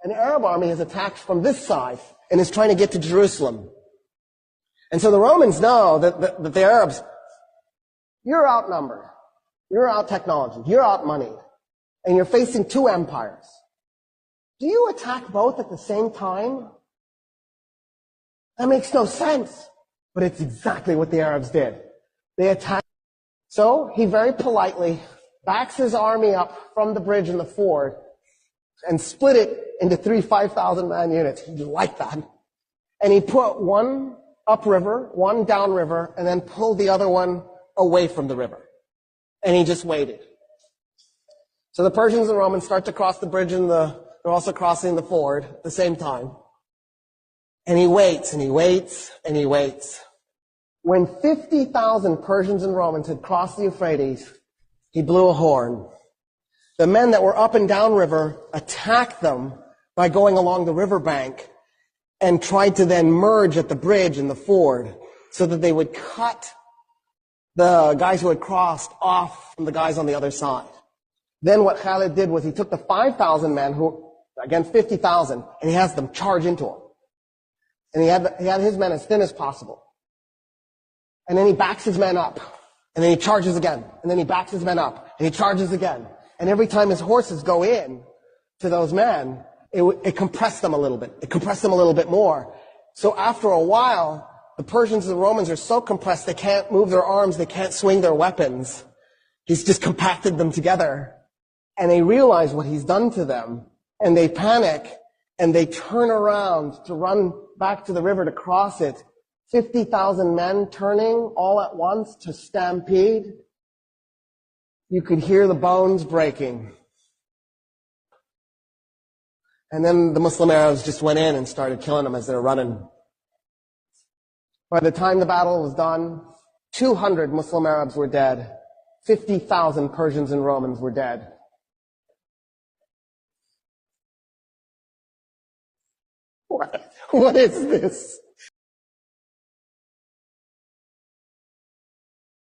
an Arab army has attacked from this side and is trying to get to Jerusalem. And so the Romans know that the Arabs, you're outnumbered, you're out technology, you're out money, and you're facing two empires. Do you attack both at the same time? That makes no sense. But it's exactly what the Arabs did. They attacked. So he very politely backs his army up from the bridge and the ford and split it into 3 5,000-man units. He liked that. And he put one upriver, one downriver, and then pulled the other one away from the river. And he just waited. So the Persians and Romans start to cross the bridge and they're also crossing the ford at the same time. And he waits, and he waits, and he waits. When 50,000 Persians and Romans had crossed the Euphrates, he blew a horn. The men that were up and down river attacked them by going along the riverbank and tried to then merge at the bridge and the ford so that they would cut the guys who had crossed off from the guys on the other side. Then what Khalid did was he took the 5,000 men who, against 50,000, and he has them charge into him. And he had his men as thin as possible. And then he backs his men up. And then he charges again. And then he backs his men up. And he charges again. And every time his horses go in to those men, it compressed them a little bit. It compressed them a little bit more. So after a while, the Persians and the Romans are so compressed they can't move their arms, they can't swing their weapons. He's just compacted them together. And they realize what he's done to them. And they panic. And they turn around to run back to the river to cross it. 50,000 men turning all at once to stampede. You could hear the bones breaking. And then the Muslim Arabs just went in and started killing them as they were running. By the time the battle was done, 200 Muslim Arabs were dead. 50,000 Persians and Romans were dead. What is this?